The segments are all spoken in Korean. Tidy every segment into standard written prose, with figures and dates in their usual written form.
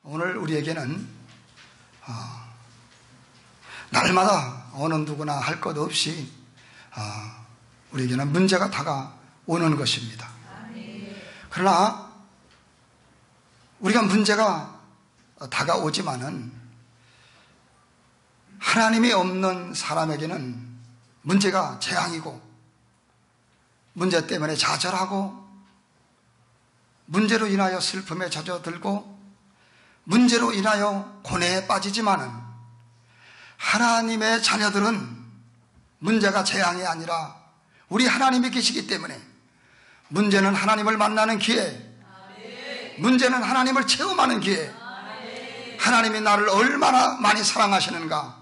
오늘 우리에게는 날마다 어느 누구나 할 것 없이 우리에게는 문제가 다가오는 것입니다. 그러나 우리가 문제가 다가오지만은 하나님이 없는 사람에게는 문제가 재앙이고, 문제 때문에 좌절하고, 문제로 인하여 슬픔에 젖어들고, 문제로 인하여 고뇌에 빠지지만은 하나님의 자녀들은 문제가 재앙이 아니라 우리 하나님이 계시기 때문에 문제는 하나님을 만나는 기회, 문제는 하나님을 체험하는 기회, 하나님이 나를 얼마나 많이 사랑하시는가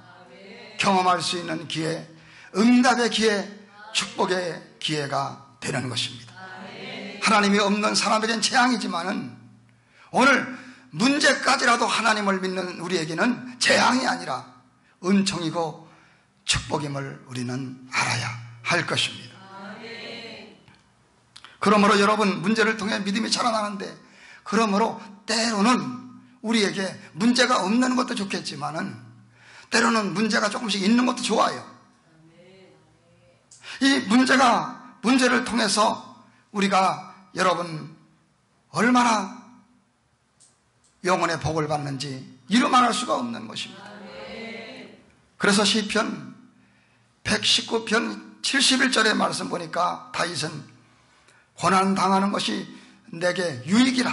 경험할 수 있는 기회, 응답의 기회, 축복의 기회가 되는 것입니다. 하나님이 없는 사람에겐 재앙이지만은 오늘 문제까지라도 하나님을 믿는 우리에게는 재앙이 아니라 은총이고 축복임을 우리는 알아야 할 것입니다. 그러므로 여러분, 문제를 통해 믿음이 자라나는데, 그러므로 때로는 우리에게 문제가 없는 것도 좋겠지만은 때로는 문제가 조금씩 있는 것도 좋아요. 이 문제를 통해서 우리가 여러분 얼마나 영혼의 복을 받는지 이루말할 수가 없는 것입니다. 그래서 시편 119편 71절의 말씀 보니까 다윗은 고난당하는 것이 내게 유익이라,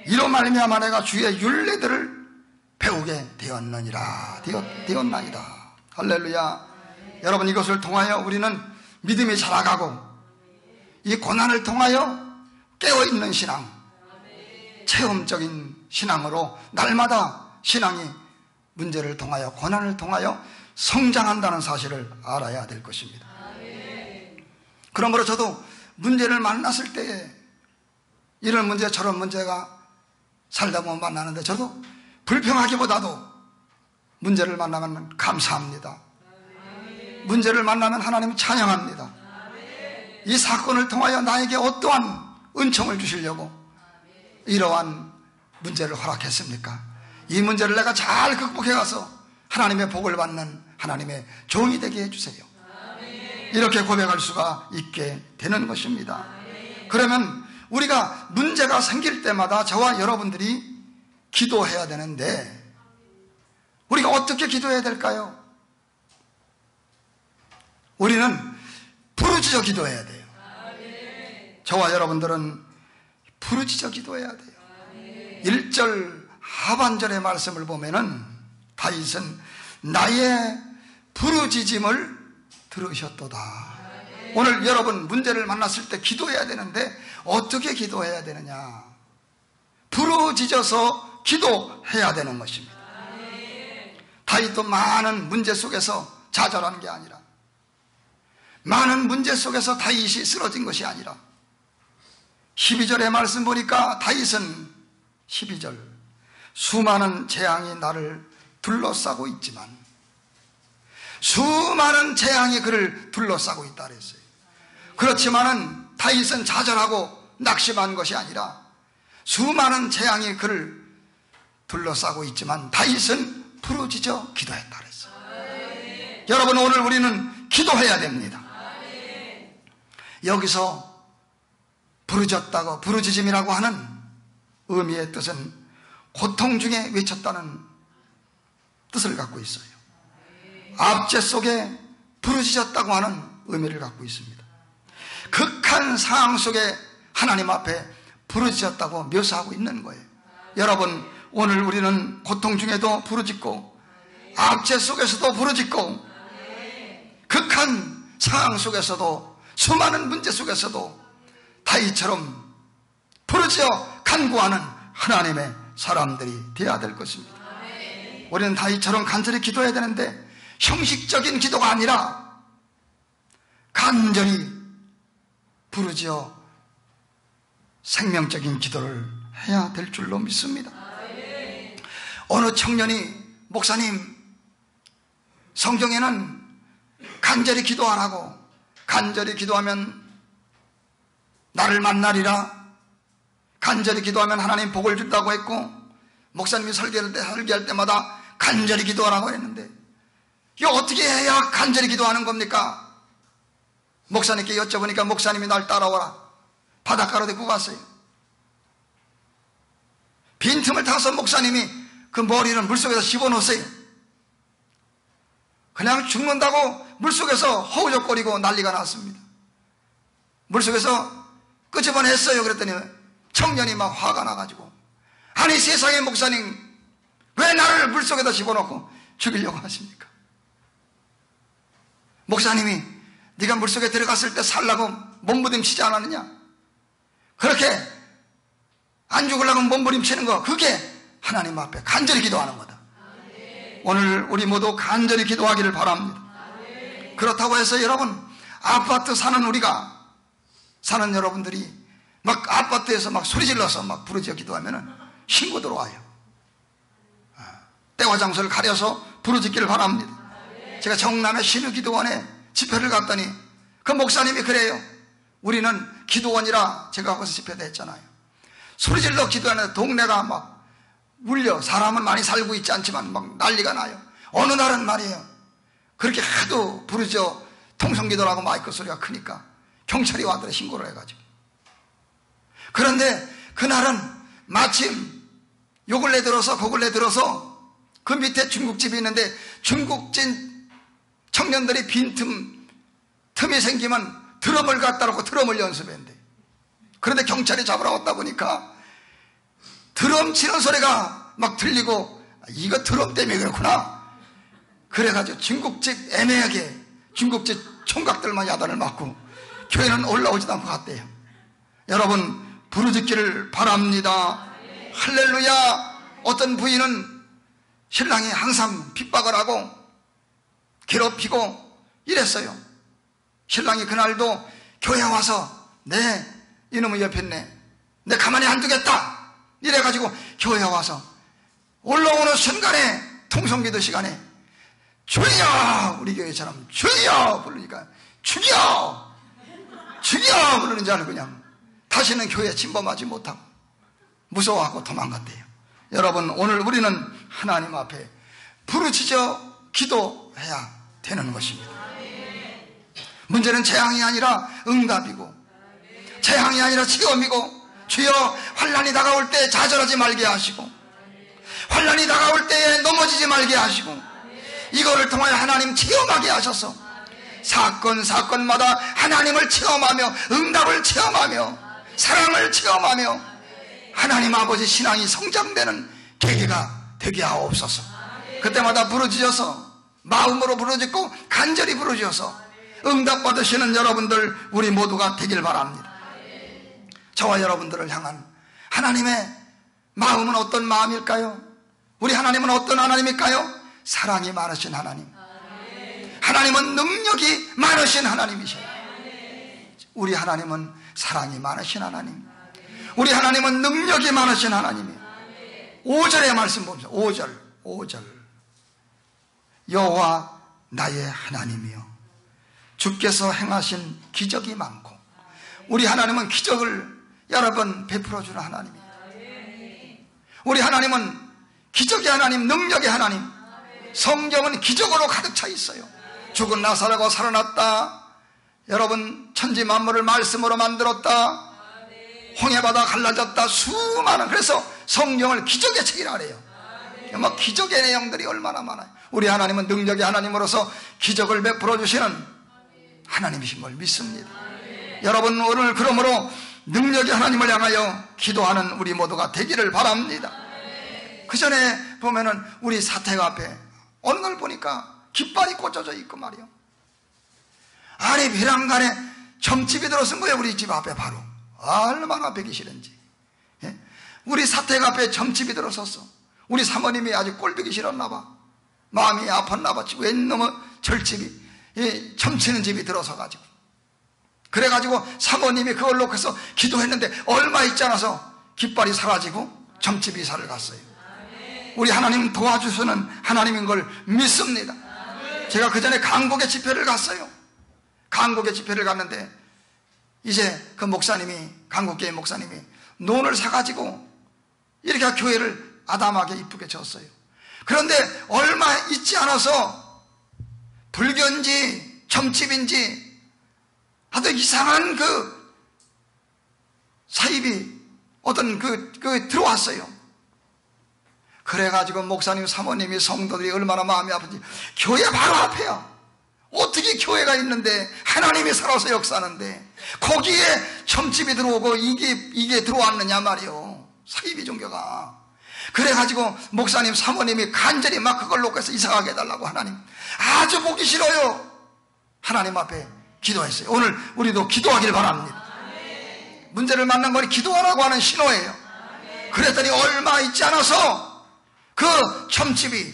이로 말미암아 내가 주의 율례들을 배우게 되었나이다. 할렐루야. 여러분, 이것을 통하여 우리는 믿음이 자라가고, 이 고난을 통하여 깨어있는 신앙, 체험적인 신앙으로 날마다 신앙이 문제를 통하여, 고난을 통하여 성장한다는 사실을 알아야 될 것입니다. 그러므로 저도 문제를 만났을 때에 이런 문제 저런 문제가 살다 보면 만나는데, 저도 불평하기보다도 문제를 만나면 감사합니다. 문제를 만나면 하나님을 찬양합니다. 이 사건을 통하여 나에게 어떠한 은총을 주시려고 이러한 문제를 허락했습니까? 이 문제를 내가 잘 극복해가서 하나님의 복을 받는 하나님의 종이 되게 해주세요. 이렇게 고백할 수가 있게 되는 것입니다. 그러면 우리가 문제가 생길 때마다 저와 여러분들이 기도해야 되는데, 우리가 어떻게 기도해야 될까요? 우리는 부르짖어 기도해야 돼요. 저와 여러분들은 부르짖어 기도해야 돼요. 1절 하반절의 말씀을 보면은 다윗은 나의 부르짖음을 들으셨도다. 오늘 여러분 문제를 만났을 때 기도해야 되는데 어떻게 기도해야 되느냐? 부르짖어서 기도해야 되는 것입니다. 다윗도 많은 문제 속에서 좌절한 게 아니라, 많은 문제 속에서 다윗이 쓰러진 것이 아니라, 12절의 말씀 보니까 다윗은 12절 수많은 재앙이 나를 둘러싸고 있지만, 수많은 재앙이 그를 둘러싸고 있다 그랬어요. 그렇지만은 다윗은 좌절하고 낙심한 것이 아니라 수많은 재앙이 그를 둘러싸고 있지만 다윗은 부르짖어 기도했다 그랬어요. 여러분, 오늘 우리는 기도해야 됩니다. 여기서 부르짖었다고, 부르짖음이라고 하는 의미의 뜻은 고통 중에 외쳤다는 뜻을 갖고 있어요. 압제 속에 부르짖었다고 하는 의미를 갖고 있습니다. 극한 상황 속에 하나님 앞에 부르짖었다고 묘사하고 있는 거예요. 여러분, 오늘 우리는 고통 중에도 부르짖고, 압제 속에서도 부르짖고, 극한 상황 속에서도, 수많은 문제 속에서도 다윗처럼 부르짖어 간구하는 하나님의 사람들이 되어야 될 것입니다. 우리는 다윗처럼 간절히 기도해야 되는데, 형식적인 기도가 아니라 간절히 부르짖어 생명적인 기도를 해야 될 줄로 믿습니다. 어느 청년이, 목사님, 성경에는 간절히 기도하라고, 간절히 기도하면 나를 만나리라, 간절히 기도하면 하나님 복을 준다고 했고, 목사님이 설교할 때마다 간절히 기도하라고 했는데, 이거 어떻게 해야 간절히 기도하는 겁니까? 목사님께 여쭤보니까 목사님이 날 따라와라, 바닷가로 데리고 갔어요. 빈틈을 타서 목사님이 그 머리를 물속에서 집어넣었어요. 그냥 죽는다고 물속에서 허우적거리고 난리가 났습니다. 물속에서 끄집어냈어요. 그랬더니 청년이 막 화가 나가지고, 아니 세상에 목사님 왜 나를 물속에다 집어넣고 죽이려고 하십니까? 목사님이 네가 물속에 들어갔을 때 살라고 몸부림치지 않았느냐? 그렇게 안 죽으려고 몸부림치는 거, 그게 하나님 앞에 간절히 기도하는 거다. 오늘 우리 모두 간절히 기도하기를 바랍니다. 그렇다고 해서 여러분, 아파트 사는 우리가, 사는 여러분들이 막 아파트에서 막 소리 질러서 막 부르짖어 기도하면은 신고 들어와요. 때와 장소를 가려서 부르짖기를 바랍니다. 제가 정남의 신우기도원에 집회를 갔더니 그 목사님이 그래요. 우리는 기도원이라, 제가 거기서 집회도 했잖아요. 소리질러 기도하는데 동네가 막 울려. 사람은 많이 살고 있지 않지만 막 난리가 나요. 어느 날은 말이에요, 그렇게 하도 부르짖어 통성기도라고 마이크 소리가 크니까 경찰이 와더래, 신고를 해가지고. 그런데 그날은 마침 요 근래 들어서 그 근래 들어서 그 밑에 중국집이 있는데, 중국진 청년들이 틈이 생기면 드럼을 갖다 놓고 드럼을 연습했는데, 그런데 경찰이 잡으러 왔다 보니까 드럼 치는 소리가 막 들리고, 이거 드럼 때문에 그렇구나. 그래가지고 중국집 애매하게 중국집 총각들만 야단을 맞고 교회는 올라오지도 않고 갔대요. 여러분, 부르짖기를 바랍니다. 할렐루야. 어떤 부인은 신랑이 항상 핍박을 하고 괴롭히고 이랬어요. 신랑이 그날도 교회 와서 네, 이놈의 옆에 있네, 내 가만히 안 두겠다 이래가지고 교회 와서 올라오는 순간에 통성기도 시간에 주여, 우리 교회처럼 주여 부르니까 죽여 부르는 줄 알고 그냥 다시는 교회에 침범하지 못하고 무서워하고 도망갔대요. 여러분, 오늘 우리는 하나님 앞에 부르짖어 기도해야 되는 것입니다. 문제는 재앙이 아니라 응답이고, 재앙이 아니라 시험이고, 주여 환난이 다가올 때 좌절하지 말게 하시고, 환난이 다가올 때에 넘어지지 말게 하시고, 이거를 통하여 하나님 체험하게 하셔서 사건마다 하나님을 체험하며 응답을 체험하며 사랑을 체험하며 하나님 아버지 신앙이 성장되는 계기가 되게 하옵소서. 그때마다 부르짖어서, 마음으로 부르짖고 간절히 부르짖어서 응답받으시는 여러분들 우리 모두가 되길 바랍니다. 저와 여러분들을 향한 하나님의 마음은 어떤 마음일까요? 우리 하나님은 어떤 하나님일까요? 사랑이 많으신 하나님, 하나님은 능력이 많으신 하나님이셔요. 우리 하나님은 사랑이 많으신 하나님, 우리 하나님은 능력이 많으신 하나님이에요. 5절의 말씀 봅시다. 5절 여호와 나의 하나님이여, 주께서 행하신 기적이 많고. 우리 하나님은 기적을 여러 번 베풀어주는 하나님이에요. 우리 하나님은 기적의 하나님, 능력의 하나님. 성경은 기적으로 가득 차 있어요. 죽은 나사로가 살아났다. 여러분, 천지 만물을 말씀으로 만들었다. 홍해바다 갈라졌다. 수많은, 그래서 성경을 기적의 책이라 그래요. 뭐 기적의 내용들이 얼마나 많아요. 우리 하나님은 능력의 하나님으로서 기적을 베풀어 주시는 하나님이신 걸 믿습니다. 여러분, 오늘 그러므로 능력의 하나님을 향하여 기도하는 우리 모두가 되기를 바랍니다. 그 전에 보면은 우리 사택 앞에 어느 날 보니까 깃발이 꽂혀져 있고 말이요, 아니 베란간에 점집이 들어선 거예요. 우리 집 앞에 바로. 얼마나 배기 싫은지. 예? 우리 사택 앞에 점집이 들어섰어. 우리 사모님이 아주 꼴보기 싫었나 봐. 마음이 아팠나 봐. 웬 놈의 절집이, 점치는 집이 들어서가지고. 그래가지고 사모님이 그걸 놓고서 기도했는데 얼마 있지 않아서 깃발이 사라지고 점집 이사를 갔어요. 우리 하나님 도와주시는 하나님인 걸 믿습니다. 제가 그 전에 강곡의 집회를 갔어요. 강곡의 집회를 갔는데 이제 그 목사님이, 강곡교회 목사님이 논을 사가지고 이렇게 교회를 아담하게 이쁘게 졌어요. 그런데 얼마 있지 않아서 불교인지 점집인지 아주 이상한 그 사입이 어떤 들어왔어요. 그래가지고 목사님, 사모님이, 성도들이 얼마나 마음이 아픈지, 교회 바로 앞에야. 어떻게 교회가 있는데, 하나님이 살아서 역사하는데, 거기에 점집이 들어오고 이게 들어왔느냐 말이요. 사이비 종교가. 그래가지고 목사님, 사모님이 간절히 막 그걸 놓고 해서 이사가게 해달라고 하나님. 아주 보기 싫어요. 하나님 앞에 기도했어요. 오늘 우리도 기도하길 바랍니다. 문제를 만난 거니 기도하라고 하는 신호예요. 그랬더니 얼마 있지 않아서 그 점집이,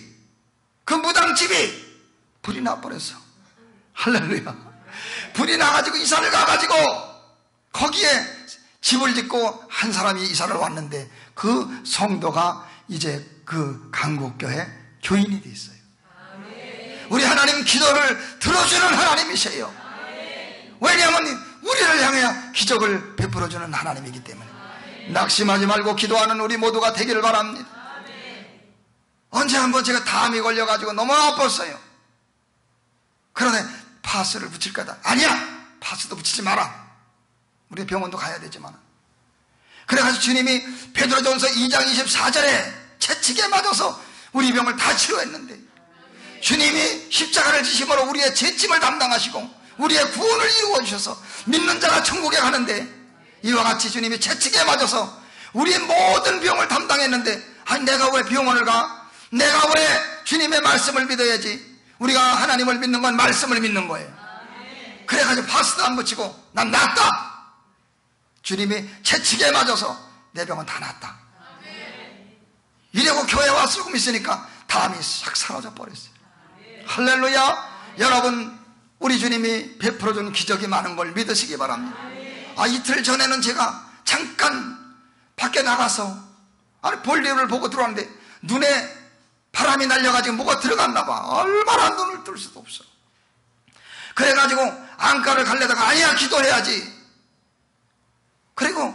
그 무당집이 불이 나버렸어. 할렐루야. 불이 나가지고 이사를 가가지고 거기에 집을 짓고 한 사람이 이사를 왔는데 그 성도가 이제 그 강국교회 교인이 돼 있어요. 우리 하나님 기도를 들어주는 하나님이세요. 왜냐하면 우리를 향해 기적을 베풀어주는 하나님이기 때문에 낙심하지 말고 기도하는 우리 모두가 되기를 바랍니다. 언제 한번 제가 담이 걸려가지고 너무 아팠어요. 그런데 파스를 붙일 거다. 아니야, 파스도 붙이지 마라. 우리 병원도 가야 되지만. 그래가지고 주님이 베드로전서 2장 24절에 채찍에 맞아서 우리 병을 다 치료했는데, 주님이 십자가를 지심으로 우리의 죄짐을 담당하시고 우리의 구원을 이루어 주셔서 믿는 자가 천국에 가는데, 이와 같이 주님이 채찍에 맞아서 우리의 모든 병을 담당했는데, 아니 내가 왜 병원을 가? 내가 왜 주님의 말씀을 믿어야지? 우리가 하나님을 믿는 건 말씀을 믿는 거예요. 그래가지고 파스도 안 붙이고 난 낫다. 주님이 채찍에 맞아서 내 병은 다 낫다. 이러고 교회 와서 조금 있으니까 담이 싹 사라져 버렸어요. 할렐루야. 여러분, 우리 주님이 베풀어준 기적이 많은 걸 믿으시기 바랍니다. 이틀 전에는 제가 잠깐 밖에 나가서 볼일을 보고 들어왔는데 눈에 바람이 날려가지고 뭐가 들어갔나 봐. 얼마나 눈을 뜰 수도 없어. 그래가지고 안과를 가려다가 아니야, 기도해야지. 그리고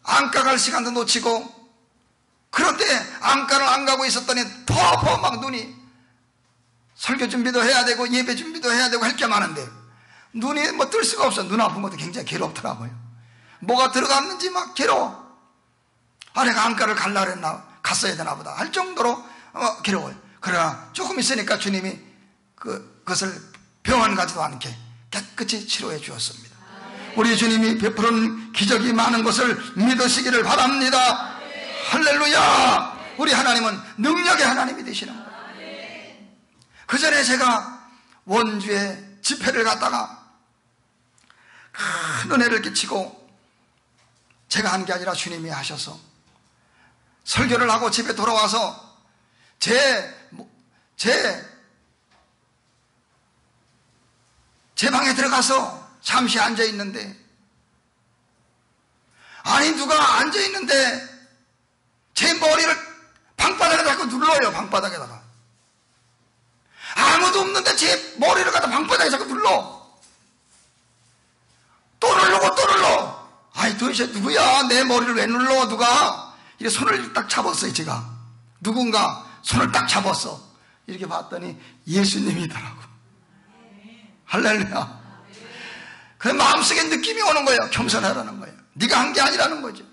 안과 갈 시간도 놓치고, 그런데 안과를 안 가고 있었더니 더 막 눈이, 설교 준비도 해야 되고 예배 준비도 해야 되고 할 게 많은데 눈이 뭐 뜰 수가 없어. 눈 아픈 것도 굉장히 괴롭더라고요. 뭐가 들어갔는지 막 괴로워. 내가 안과를 갔어야 되나 보다 할 정도로 괴로워요. 그러나 조금 있으니까 주님이 그것을 병원 가지도 않게 깨끗이 치료해 주었습니다. 우리 주님이 베푸는 기적이 많은 것을 믿으시기를 바랍니다. 할렐루야. 우리 하나님은 능력의 하나님이 되시는 거예요. 그 전에 제가 원주에 집회를 갔다가 큰 은혜를 끼치고, 제가 한 게 아니라 주님이 하셔서 설교를 하고 집에 돌아와서 제 방에 들어가서 잠시 앉아 있는데, 아니 누가 앉아 있는데 제 머리를 방바닥에다가 자꾸 눌러요. 방바닥에다가 아무도 없는데 제 머리를 갖다 방바닥에 자꾸 눌러. 또 누르고 또 눌러. 아니 도대체 누구야? 내 머리를 왜 눌러? 누가? 이렇게 손을 딱 잡았어요. 제가 누군가 손을 딱 잡았어. 이렇게 봤더니 예수님이더라고. 할렐루야. 그 마음속에 느낌이 오는 거예요. 겸손하라는 거예요. 네가 한 게 아니라는 거죠.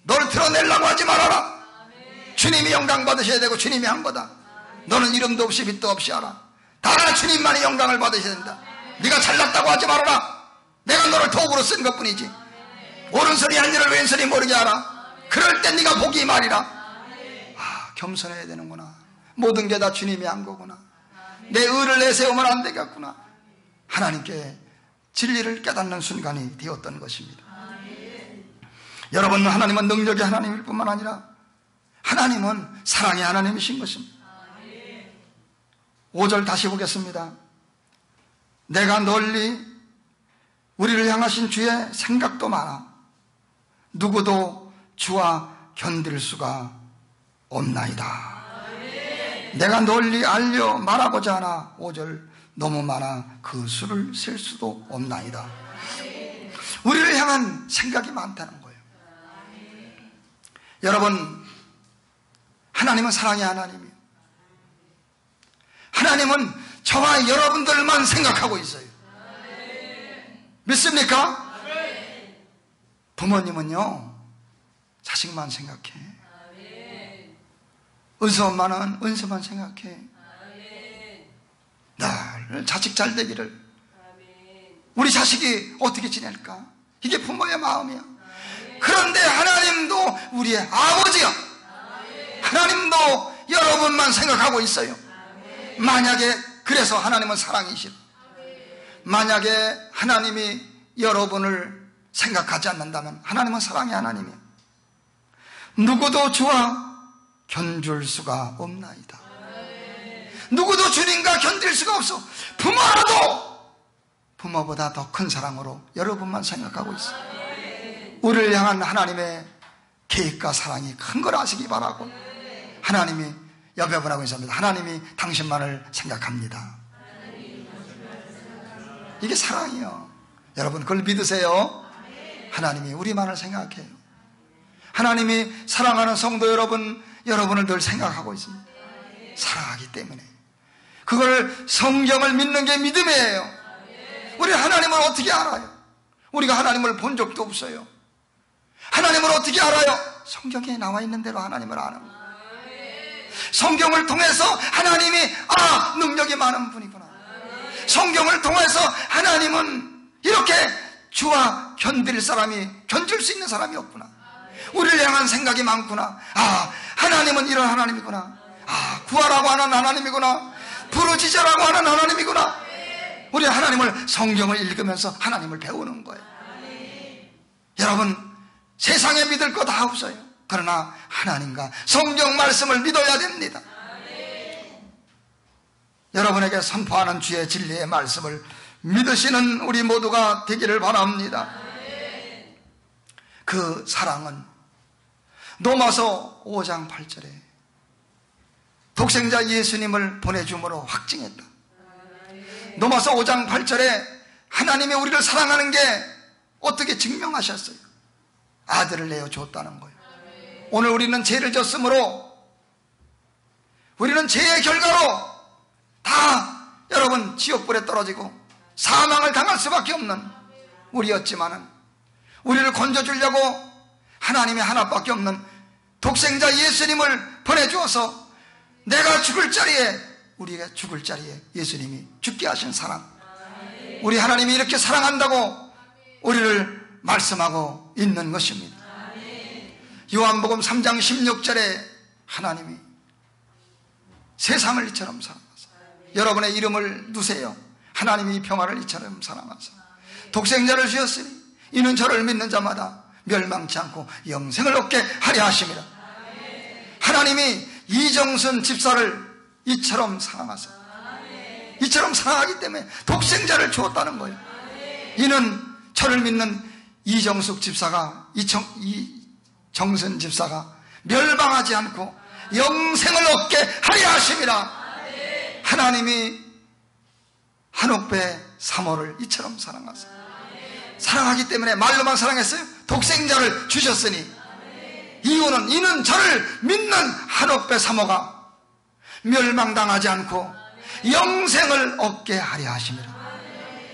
너를 드러내려고 하지 말아라. 주님이 영광 받으셔야 되고 주님이 한 거다. 너는 이름도 없이 빛도 없이 하라. 다 주님만이 영광을 받으셔야 된다. 네가 잘났다고 하지 말아라. 내가 너를 도구로 쓴 것뿐이지. 오른손이 한 일을 왼손이 모르게 하라. 그럴 땐 네가 복이 말이라. 겸손해야 되는구나. 모든 게 다 주님이 한 거구나. 내 의를 내세우면 안 되겠구나. 하나님께 진리를 깨닫는 순간이 되었던 것입니다. 여러분, 하나님은 능력의 하나님일 뿐만 아니라 하나님은 사랑의 하나님이신 것입니다. 5절 다시 보겠습니다. 내가 널리 우리를 향하신 주의 생각도 많아 누구도 주와 견딜 수가 없나이다. 내가 널리 알려 말하고자 하나 5절 너무 많아 그 수를 셀 수도 없나이다. 우리를 향한 생각이 많다는 거예요. 여러분, 하나님은 사랑의 하나님이에요. 하나님은 저와 여러분들만 생각하고 있어요. 믿습니까? 부모님은요, 자식만 생각해. 은수 엄마는 은수만 생각해. 늘 자식 잘 되기를. 우리 자식이 어떻게 지낼까? 이게 부모의 마음이야. 그런데 하나님도 우리의 아버지야. 하나님도 여러분만 생각하고 있어요. 만약에 그래서 하나님은 사랑이시다. 만약에 하나님이 여러분을 생각하지 않는다면 하나님은 사랑의 하나님이에요. 누구도 주와 견줄 수가 없나이다. 누구도 주님과 견딜 수가 없어. 부모라도 부모보다 더 큰 사랑으로 여러분만 생각하고 있어요. 우리를 향한 하나님의 계획과 사랑이 큰 걸 아시기 바라고, 하나님이 옆에 분하고 있습니다. 하나님이 당신만을 생각합니다. 이게 사랑이요. 여러분 그걸 믿으세요. 하나님이 우리만을 생각해요. 하나님이 사랑하는 성도 여러분을 늘 생각하고 있습니다. 사랑하기 때문에. 그걸 성경을 믿는 게 믿음이에요. 우리 하나님을 어떻게 알아요? 우리가 하나님을 본 적도 없어요. 하나님을 어떻게 알아요? 성경에 나와 있는 대로 하나님을 아는 거예요. 성경을 통해서 하나님이 능력이 많은 분이구나. 성경을 통해서 하나님은 이렇게 주와 견줄 수 있는 사람이 없구나. 우리를 향한 생각이 많구나. 하나님은 이런 하나님이구나. 구하라고 하는 하나님이구나. 부르짖으라고 하는 하나님이구나. 우리 하나님을 성경을 읽으면서 하나님을 배우는 거예요. 여러분 세상에 믿을 거 다 없어요. 그러나 하나님과 성경 말씀을 믿어야 됩니다. 여러분에게 선포하는 주의 진리의 말씀을 믿으시는 우리 모두가 되기를 바랍니다. 그 사랑은 로마서 5장 8절에 독생자 예수님을 보내줌으로 확증했다. 로마서 5장 8절에 하나님이 우리를 사랑하는 게 어떻게 증명하셨어요? 아들을 내어줬다는 거예요. 오늘 우리는 죄를 졌으므로, 우리는 죄의 결과로 다 여러분 지옥불에 떨어지고 사망을 당할 수밖에 없는 우리였지만은, 우리를 건져주려고 하나님이 하나밖에 없는 독생자 예수님을 보내주어서 내가 죽을 자리에, 우리가 죽을 자리에 예수님이 죽게 하신 사랑, 우리 하나님이 이렇게 사랑한다고 우리를 말씀하고 있는 것입니다. 요한복음 3장 16절에 하나님이 세상을 이처럼 사랑하사, 여러분의 이름을 두세요. 하나님이 평화를 이처럼 사랑하사 독생자를 주셨으니 이는 저를 믿는 자마다 멸망치 않고 영생을 얻게 하려 하심이라. 하나님이 이정순 집사를 이처럼 사랑하사, 이처럼 사랑하기 때문에 독생자를 주었다는 거예요. 이는 저를 믿는 이정숙 집사가, 이정순 집사가 멸망하지 않고 영생을 얻게 하려 하심이라. 하나님이 한옥배 사모를 이처럼 사랑하사, 사랑하기 때문에 말로만 사랑했어요? 독생자를 주셨으니, 이는 저를 믿는 한옥배 사모가 멸망당하지 않고 영생을 얻게 하려 하심이라.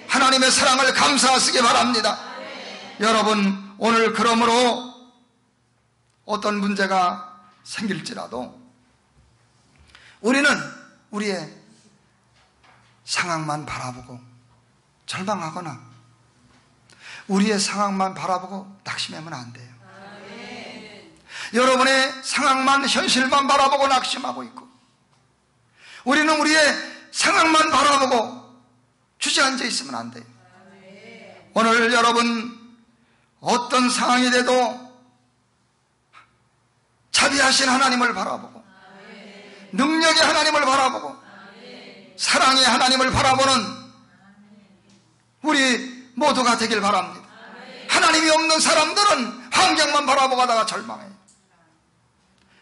하나님의 사랑을 감사하시기 바랍니다. 여러분 오늘 그러므로 어떤 문제가 생길지라도 우리는 우리의 상황만 바라보고 절망하거나 우리의 상황만 바라보고 낙심하면 안 돼요. 여러분의 상황만, 현실만 바라보고 낙심하고 있고, 우리는 우리의 상황만 바라보고 주저앉아 있으면 안 돼요. 오늘 여러분 어떤 상황이 돼도 자비하신 하나님을 바라보고, 능력의 하나님을 바라보고, 사랑의 하나님을 바라보는 우리 모두가 되길 바랍니다. 하나님이 없는 사람들은 환경만 바라보다가 절망해요.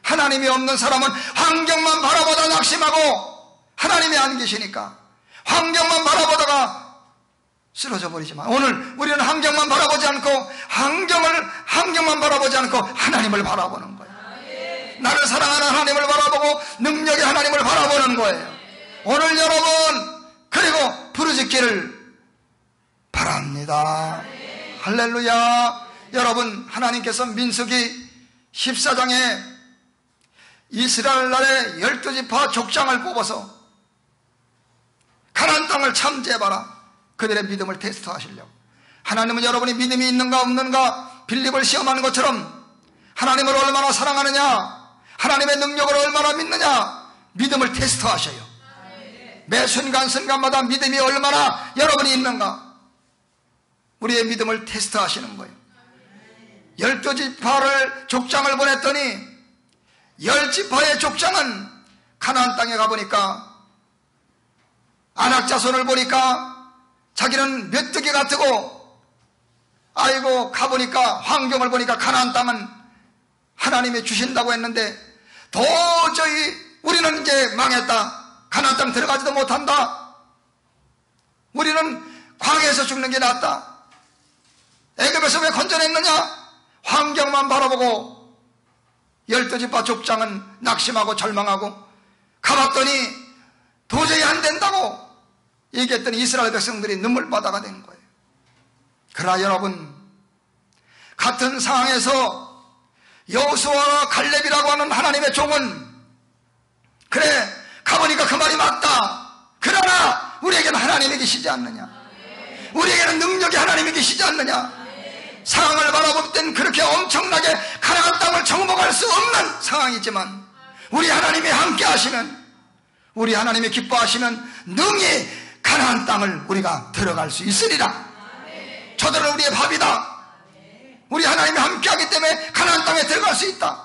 하나님이 없는 사람은 환경만 바라보다 낙심하고, 하나님이 안 계시니까 환경만 바라보다가 쓰러져 버리지만, 오늘 우리는 환경만 바라보지 않고 환경만 바라보지 않고 하나님을 바라보는 거예요. 나를 사랑하는 하나님을 바라보고 바라보고 능력의 하나님을 바라보는 거예요. 오늘 여러분 그리고 부르짖기를 바랍니다. 할렐루야. 여러분, 하나님께서 민수기 14장에 이스라엘 나라의 12지파 족장을 뽑아서 가나안 땅을 참제해봐라. 그들의 믿음을 테스트하시려고. 하나님은 여러분이 믿음이 있는가 없는가 빌립을 시험하는 것처럼 하나님을 얼마나 사랑하느냐, 하나님의 능력을 얼마나 믿느냐, 믿음을 테스트하셔요. 매 순간순간마다 믿음이 얼마나 여러분이 있는가, 우리의 믿음을 테스트하시는 거예요. 12지파를 족장을 보냈더니 10지파의 족장은 가나안 땅에 가보니까 안악자손을 보니까 자기는 메뚜기 같고, 아이고 가보니까 환경을 보니까 가나안 땅은 하나님이 주신다고 했는데 도저히 우리는 이제 망했다, 가나안 땅 들어가지도 못한다, 우리는 광야에서 죽는 게 낫다, 애굽에서 왜 건져냈느냐, 환경만 바라보고 12지파 족장은 낙심하고 절망하고 가봤더니 도저히 안 된다고 얘기했더니 이스라엘 백성들이 눈물바다가 된 거예요. 그러나 여러분, 같은 상황에서 여호수아와 갈렙이라고 하는 하나님의 종은 그래 가보니까 그 말이 맞다, 그러나 우리에게는 하나님이 계시지 않느냐, 우리에게는 능력이 하나님이 계시지 않느냐, 상황을 바라볼 땐 그렇게 엄청나게 가나안 땅을 정복할 수 없는 상황이지만 우리 하나님이 함께 하시면, 우리 하나님이 기뻐하시면 능히 가나안 땅을 우리가 들어갈 수 있으리라. 저들은 우리의 밥이다. 우리 하나님이 함께하기 때문에 가나안 땅에 들어갈 수 있다.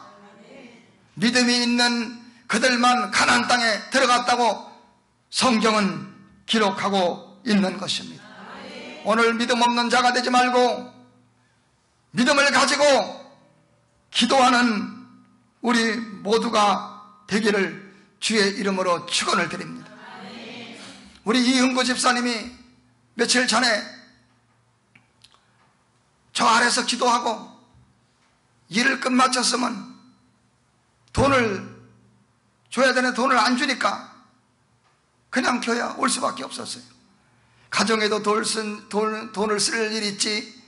믿음이 있는 그들만 가나안 땅에 들어갔다고 성경은 기록하고 있는 것입니다. 오늘 믿음 없는 자가 되지 말고 믿음을 가지고 기도하는 우리 모두가 되기를 주의 이름으로 축원을 드립니다. 우리 이흥구 집사님이 며칠 전에 저 아래서 기도하고 일을 끝마쳤으면 돈을 줘야 되는 돈을 안 주니까 그냥 교회 올 수밖에 없었어요. 가정에도 돈을 쓸 일 있지,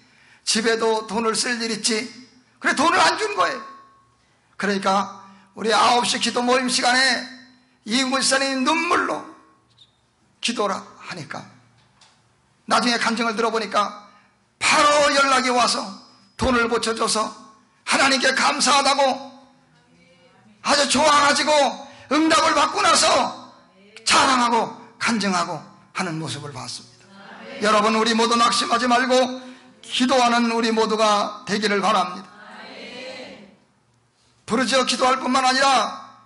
집에도 돈을 쓸 일 있지, 그래 돈을 안 준 거예요. 그러니까 우리 9시 기도 모임 시간에 이흥구 집사님이 눈물로 기도라 하니까 나중에 간증을 들어보니까 바로 연락이 와서 돈을 보쳐줘서 하나님께 감사하다고 아주 좋아가지고 응답을 받고 나서 자랑하고 간증하고 하는 모습을 봤습니다. 여러분, 우리 모두 낙심하지 말고 기도하는 우리 모두가 되기를 바랍니다. 부르짖어 기도할 뿐만 아니라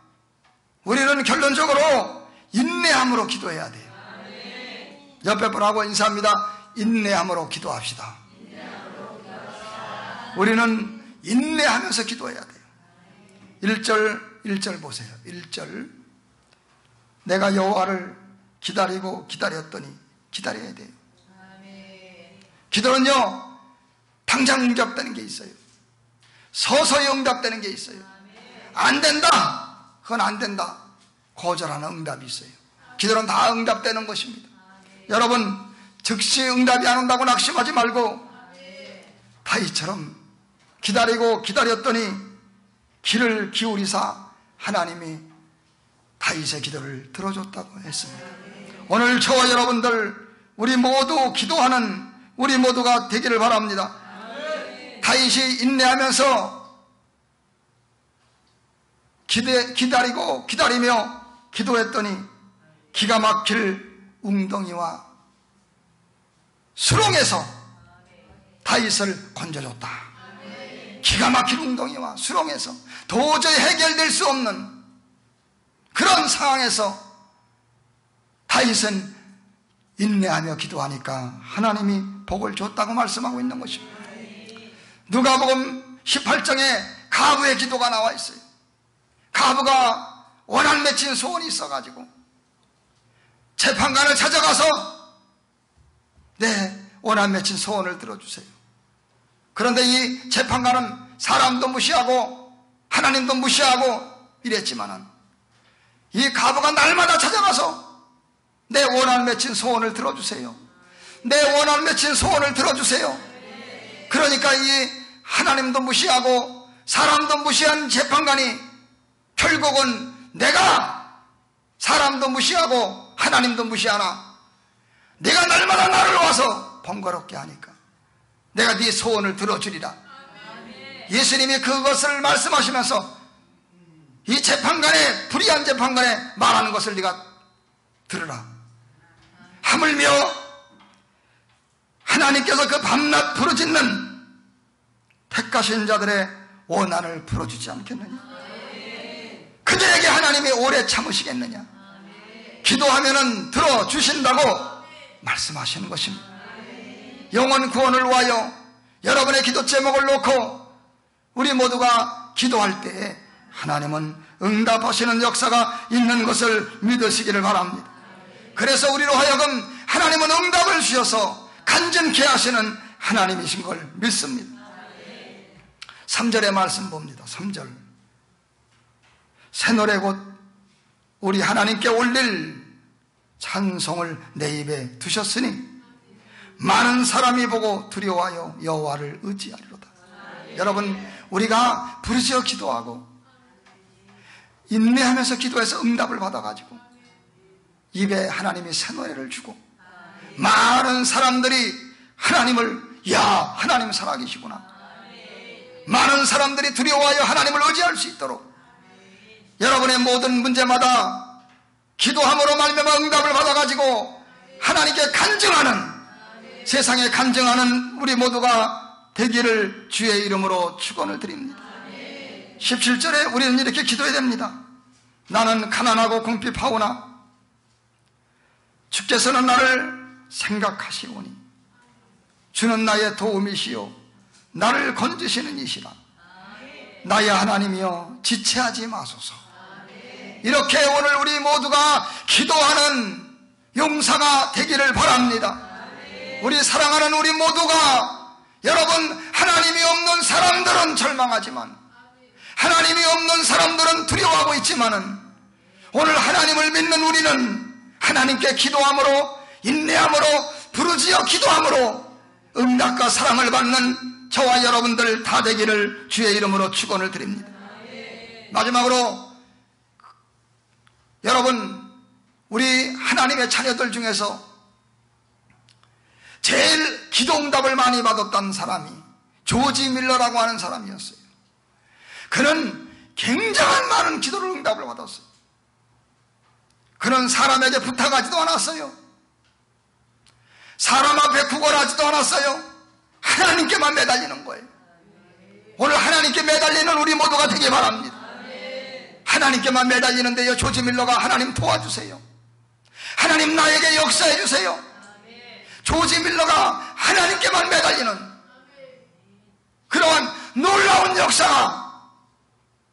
우리는 결론적으로 인내함으로 기도해야 돼요. 옆에 분하고 인사합니다. 인내함으로 기도합시다. 우리는 인내하면서 기도해야 돼요. 1절 보세요. 1절, 내가 여호와를 기다리고 기다렸더니, 기다려야 돼요. 기도는요 당장 응답되는 게 있어요. 서서히 응답되는 게 있어요. 안 된다, 그건 안 된다, 거절하는 응답이 있어요. 기도는 다 응답되는 것입니다. 여러분, 즉시 응답이 안 온다고 낙심하지 말고 다윗처럼 기다리고 기다렸더니 귀를 기울이사 하나님이 다윗의 기도를 들어줬다고 했습니다. 오늘 저와 여러분들, 우리 모두 기도하는 우리 모두가 되기를 바랍니다. 다윗이 인내하면서 기다리고 기다리며 기도했더니 기가 막힐 웅덩이와 수렁에서 다윗을 건져줬다. 기가 막힐 웅덩이와 수렁에서 도저히 해결될 수 없는 그런 상황에서 다윗은 인내하며 기도하니까 하나님이 복을 줬다고 말씀하고 있는 것입니다. 누가복음 18장에 가부의 기도가 나와 있어요. 가부가 원한 맺힌 소원이 있어가지고 재판관을 찾아가서 네, 원한 맺힌 소원을 들어주세요. 그런데 이 재판관은 사람도 무시하고 하나님도 무시하고 이랬지만은 이 과부가 날마다 찾아가서 내 원한 맺힌 소원을 들어주세요. 내 원한 맺힌 소원을 들어주세요. 그러니까 이 하나님도 무시하고 사람도 무시한 재판관이 결국은 내가 사람도 무시하고 하나님도 무시하나 내가 날마다 나를 와서 번거롭게 하니까 내가 네 소원을 들어주리라. 예수님이 그것을 말씀하시면서 이 재판관의 불의한 재판관에 말하는 것을 네가 들으라. 하물며 하나님께서 그 밤낮 부르짖는 택하신 자들의 원한을 풀어주지 않겠느냐? 그들에게 하나님이 오래 참으시겠느냐? 기도하면은 들어주신다고 말씀하시는 것입니다. 영혼 구원을 위하여 여러분의 기도 제목을 놓고 우리 모두가 기도할 때에 하나님은 응답하시는 역사가 있는 것을 믿으시기를 바랍니다. 그래서 우리로 하여금 하나님은 응답을 주셔서 간증케 하시는 하나님이신 걸 믿습니다. 3절의 말씀 봅니다. 3절. 새 노래 곧 우리 하나님께 올릴 찬송을 내 입에 두셨으니 많은 사람이 보고 두려워하여 여호와를 의지하리로다. 여러분, 우리가 부르짖어 기도하고 인내하면서 기도해서 응답을 받아가지고 입에 하나님이 새 노래를 주고 많은 사람들이 하나님을 하나님 살아계시구나, 많은 사람들이 두려워하여 하나님을 의지할 수 있도록 여러분의 모든 문제마다 기도함으로 말미암아 응답을 받아가지고 하나님께 간증하는, 세상에 간증하는 우리 모두가 되기를 주의 이름으로 축원을 드립니다. 17절에 우리는 이렇게 기도해야 됩니다. 나는 가난하고 궁핍하오나 주께서는 나를 생각하시오니 주는 나의 도움이시요 나를 건지시는 이시라. 나의 하나님이여 지체하지 마소서. 이렇게 오늘 우리 모두가 기도하는 용사가 되기를 바랍니다. 우리 사랑하는 우리 모두가, 여러분, 하나님이 없는 사람들은 절망하지만 하나님이 없는 사람들은 두려워하고 있지만은 오늘 하나님을 믿는 우리는 하나님께 기도함으로, 인내함으로, 부르짖어 기도함으로 응답과 사랑을 받는 저와 여러분들 다 되기를 주의 이름으로 축원을 드립니다. 마지막으로 여러분, 우리 하나님의 자녀들 중에서 제일 기도 응답을 많이 받았던 사람이 조지 밀러라고 하는 사람이었어요. 그는 굉장한 많은 기도를 응답을 받았어요. 그는 사람에게 부탁하지도 않았어요. 사람 앞에 구걸하지도 않았어요. 하나님께만 매달리는 거예요. 오늘 하나님께 매달리는 우리 모두가 되기 바랍니다. 하나님께만 매달리는데요, 조지 밀러가 하나님 도와주세요, 하나님 나에게 역사해 주세요. 조지 밀러가 하나님께만 매달리는 그러한 놀라운 역사가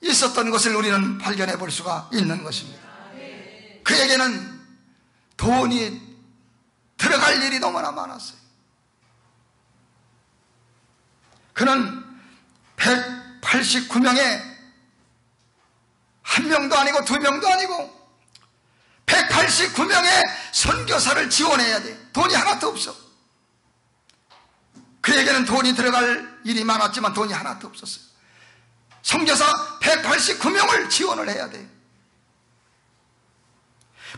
있었던 것을 우리는 발견해 볼 수가 있는 것입니다. 그에게는 돈이 들어갈 일이 너무나 많았어요. 그는 189명에 한 명도 아니고 2명도 아니고 189명의 선교사를 지원해야 돼. 돈이 하나도 없어. 그에게는 돈이 들어갈 일이 많았지만 돈이 하나도 없었어요. 선교사 189명을 지원을 해야 돼.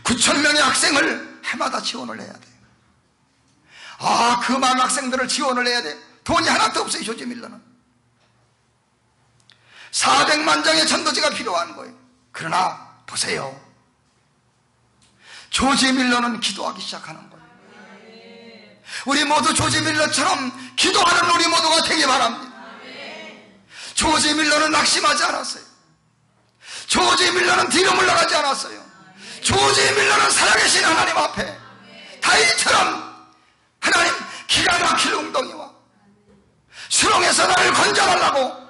9,000명의 학생을 해마다 지원을 해야 돼. 그 많은 학생들을 지원을 해야 돼. 돈이 하나도 없어요. 조지 밀러는 400만 장의 전도지가 필요한 거예요. 그러나 보세요, 조지 밀러는 기도하기 시작하는 거예요. 우리 모두 조지 밀러처럼 기도하는 우리 모두가 되기 바랍니다. 조지 밀러는 낙심하지 않았어요. 조지 밀러는 뒤로 물러가지 않았어요. 조지 밀러는 살아계신 하나님 앞에 다윗처럼 하나님, 기가 막힐 웅덩이와 수렁에서 나를 건져달라고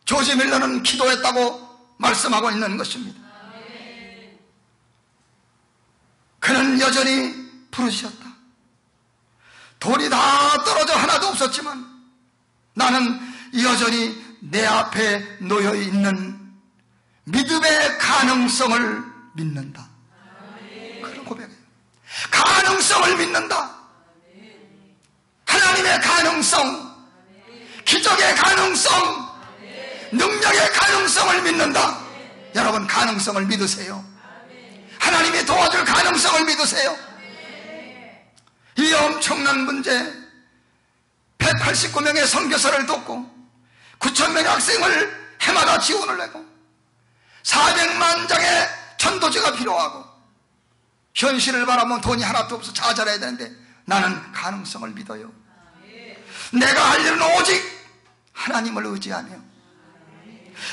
조지 밀러는 기도했다고 말씀하고 있는 것입니다. 그는 여전히 부르짖었다. 돈이 다 떨어져 하나도 없었지만 나는 여전히 내 앞에 놓여있는 믿음의 가능성을 믿는다. 그런 고백이에요. 가능성을 믿는다. 하나님의 가능성, 기적의 가능성, 능력의 가능성을 믿는다. 여러분, 가능성을 믿으세요. 하나님이 도와줄 가능성을 믿으세요. 이 엄청난 문제, 189명의 선교사를 돕고 9,000명의 학생을 해마다 지원을 내고 400만 장의 전도지가 필요하고 현실을 바라보면 돈이 하나도 없어 좌절해야 되는데 나는 가능성을 믿어요. 내가 할 일은 오직 하나님을 의지하며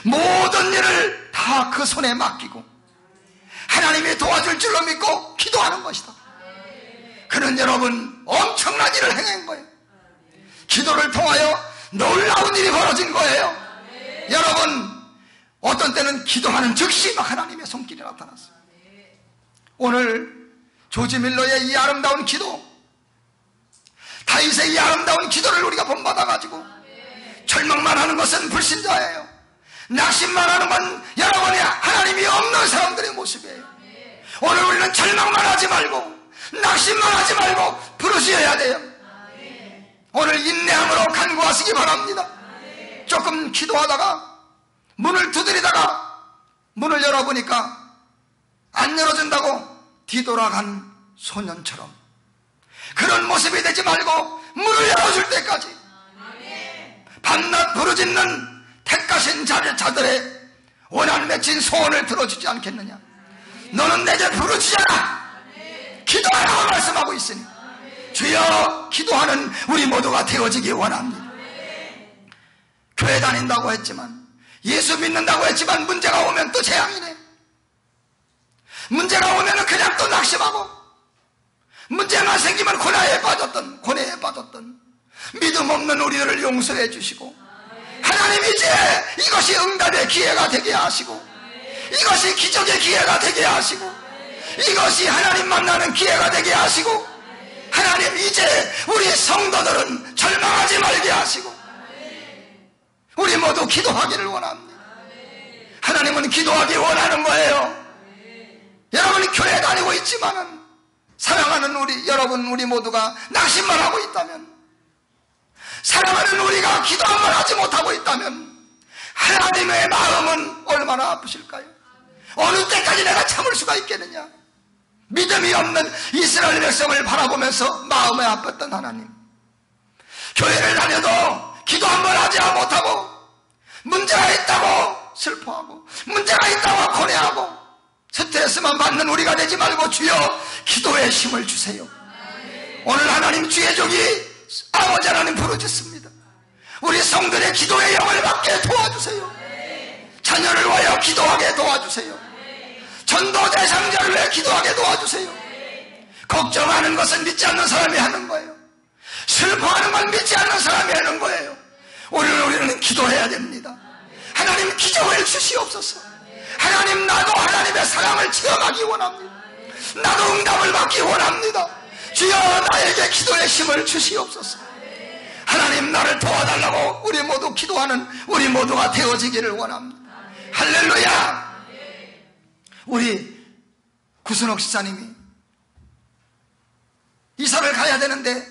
모든 일을 다 그 손에 맡기고 하나님이 도와줄 줄로 믿고 기도하는 것이다. 그는 여러분 엄청난 일을 행한 거예요. 기도를 통하여 놀라운 일이 벌어진 거예요. 여러분, 어떤 때는 기도하는 즉시 막 하나님의 손길이 나타났어요. 오늘 조지 밀러의 이 아름다운 기도, 다윗의 이 아름다운 기도를 우리가 본받아가지고 절망만 하는 것은 불신자예요. 낙심만 하는 건 여러분이 하나님이 없는 사람들의 모습이에요. 오늘 우리는 절망만 하지 말고 낙심만 하지 말고 부르짖어야 돼요. 오늘 인내함으로 간구하시기 바랍니다. 조금 기도하다가 문을 두드리다가 문을 열어보니까 안 열어준다고 뒤돌아간 소년처럼 그런 모습이 되지 말고 문을 열어줄 때까지 밤낮 부르짖는 택하신 자들의 원한 맺힌 소원을 들어주지 않겠느냐. 너는 내게 부르짖어라, 기도하라고 말씀하고 있으니 주여, 기도하는 우리 모두가 되어지기 원합니다. 교회 다닌다고 했지만, 예수 믿는다고 했지만 문제가 오면 또 재앙이네. 문제가 오면 그냥 또 낙심하고, 문제만 생기면 고뇌에 빠졌던 믿음 없는 우리들을 용서해 주시고, 하나님 이제 이것이 응답의 기회가 되게 하시고, 이것이 기적의 기회가 되게 하시고, 이것이 하나님 만나는 기회가 되게 하시고, 하나님 이제 우리 성도들은 절망하지 말게 하시고, 우리 모두 기도하기를 원합니다. 하나님은 기도하기 원하는 거예요. 여러분이 교회 다니고 있지만은 사랑하는 여러분 우리 모두가 낙심만 하고 있다면, 사랑하는 우리가 기도 한번 하지 못하고 있다면 하나님의 마음은 얼마나 아프실까요? 어느 때까지 내가 참을 수가 있겠느냐. 믿음이 없는 이스라엘 백성을 바라보면서 마음에 아팠던 하나님, 교회를 다녀도 기도 한번 하지 못하고 문제가 있다고 슬퍼하고 문제가 있다고 고뇌하고 스트레스만 받는 우리가 되지 말고 주여 기도의 힘을 주세요. 오늘 하나님 주의 종이 아버지 하나님 부르짖습니다. 우리 성들의 기도의 영을 받게 도와주세요. 자녀를 위하여 기도하게 도와주세요. 전도 대상자를 위해 기도하게 도와주세요. 걱정하는 것은 믿지 않는 사람이 하는 거예요. 슬퍼하는 건 믿지 않는 사람이 하는 거예요. 오늘 우리는 기도해야 됩니다. 하나님 기적을 주시옵소서. 하나님, 나도 하나님의 사랑을 체험하기 원합니다. 나도 응답을 받기 원합니다. 주여 나에게 기도의 힘을 주시옵소서. 하나님, 나를 도와달라고 우리 모두 기도하는 우리 모두가 되어지기를 원합니다. 할렐루야. 우리 구순옥 집사님이 이사를 가야 되는데,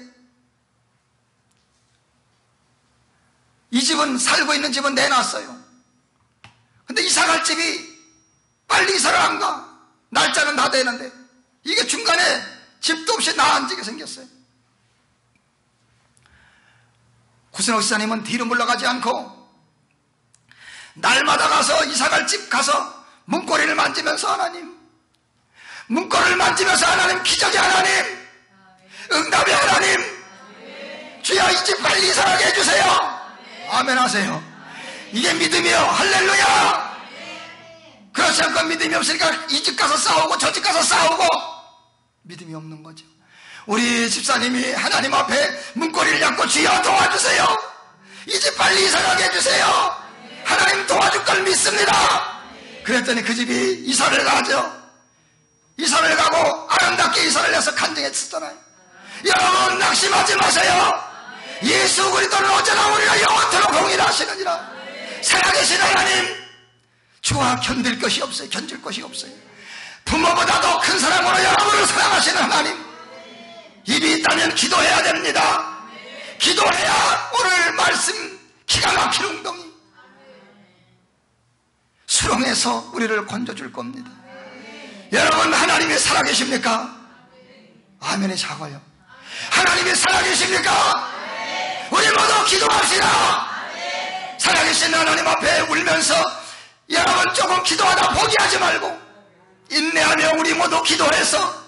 이 집은, 살고 있는 집은 내놨어요. 근데 이사 갈 집이 빨리 이사를 안 가. 날짜는 다 되는데 이게 중간에 집도 없이 나앉게 생겼어요. 구순옥 집사님은 뒤로 물러가지 않고 날마다 가서 이사갈 집 가서 문고리를 만지면서 하나님, 문고리를 만지면서 하나님, 기적의 하나님, 응답의 하나님, 주여 이 집 빨리 이사하게 해주세요. 아멘 하세요. 이게 믿음이요. 할렐루야. 그렇지 않고 믿음이 없으니까 이 집 가서 싸우고 저 집 가서 싸우고 믿음이 없는 거죠. 우리 집사님이 하나님 앞에 문고리를 잡고 주여 도와주세요. 이 집 빨리 이사가게 해주세요. 하나님 도와줄 걸 믿습니다. 그랬더니 그 집이 이사를 가죠. 이사를 가고 아름답게 이사를 해서 간증했었잖아요. 여러분 낙심하지 마세요. 예수 그리스도는 어제나 우리가 영원토록 동일하시느니라. 살아계신 하나님, 주와 견딜 것이 없어요. 견질 것이 없어요. 부모보다도 큰 사랑으로 여러분을 사랑하시는 하나님, 입이 있다면 기도해야 됩니다. 기도해야 오늘 말씀 기가 막힌 웅덩이 수렁에서 우리를 건져줄 겁니다. 여러분, 하나님이 살아계십니까? 아멘이 작아요. 하나님이 살아계십니까? 우리 모두 기도합시다. 살아계신 하나님 앞에 울면서 여러분 조금 기도하다 포기하지 말고 인내하며 우리 모두 기도해서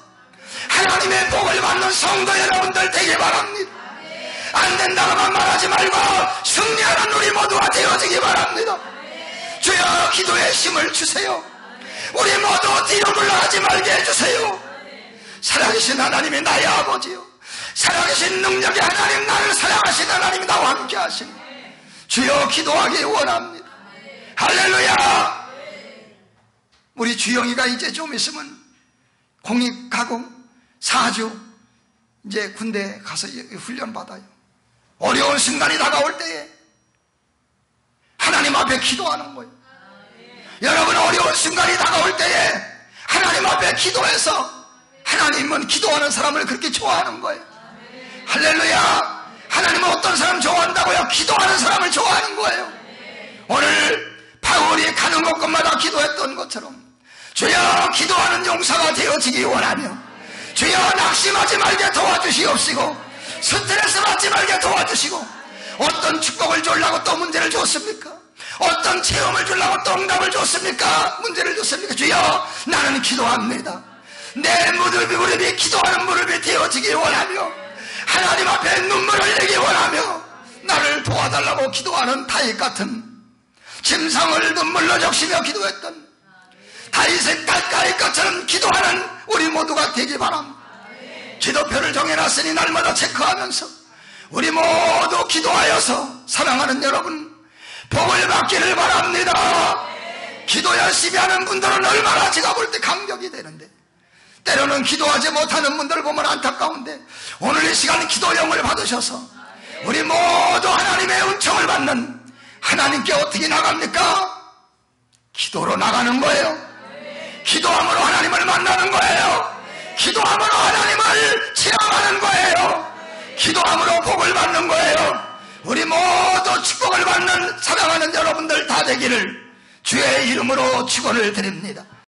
하나님의 복을 받는 성도 여러분들 되길 바랍니다. 안 된다고만 말하지 말고 승리하는 우리 모두가 되어지기 바랍니다. 주여, 기도의 힘을 주세요. 우리 모두 뒤로 물러가지 말게 해주세요. 살아계신 하나님이 나의 아버지요, 살아계신 능력의 하나님, 나를 사랑하신 하나님이 나와 함께 하시니 주여, 기도하기 원합니다. 할렐루야. 우리 주영이가 이제 좀 있으면 공익하고 4주 이제 군대 가서 훈련 받아요. 어려운 순간이 다가올 때에 하나님 앞에 기도하는 거예요. 여러분, 어려운 순간이 다가올 때에 하나님 앞에 기도해서, 하나님은 기도하는 사람을 그렇게 좋아하는 거예요. 할렐루야. 하나님은 어떤 사람 좋아한다고요? 기도하는 사람을 좋아하는 거예요. 오늘 바울이 가는 곳곳마다 기도했던 것처럼 주여, 기도하는 용사가 되어지기 원하며 주여, 낙심하지 말게 도와주시옵시고 스트레스 받지 말게 도와주시고, 어떤 축복을 주려고 또 문제를 줬습니까? 어떤 체험을 주려고 또 응답을 줬습니까? 문제를 줬습니까? 주여, 나는 기도합니다. 내 무릎이 기도하는 무릎이 되어지기 원하며 하나님 앞에 눈물을 흘리기 원하며 나를 도와달라고 기도하는 다윗 같은, 짐승을 눈물로 적시며 기도했던 다윗의 딸까의 것처럼 기도하는 우리 모두가 되기 바랍니다. 기도표를 정해놨으니 날마다 체크하면서 우리 모두 기도하여서 사랑하는 여러분 복을 받기를 바랍니다. 기도 열심히 하는 분들은 얼마나 제가 볼 때 감격이 되는데, 때로는 기도하지 못하는 분들을 보면 안타까운데, 오늘 이 시간 기도령을 받으셔서 우리 모두 하나님의 은총을 받는, 하나님께 어떻게 나갑니까? 기도로 나가는 거예요. 기도함으로 하나님을 만나는 거예요. 기도함으로 하나님을 체험하는 거예요. 기도함으로 복을 받는 거예요. 우리 모두 축복을 받는 사랑하는 여러분들 다 되기를 주의 이름으로 축원을 드립니다.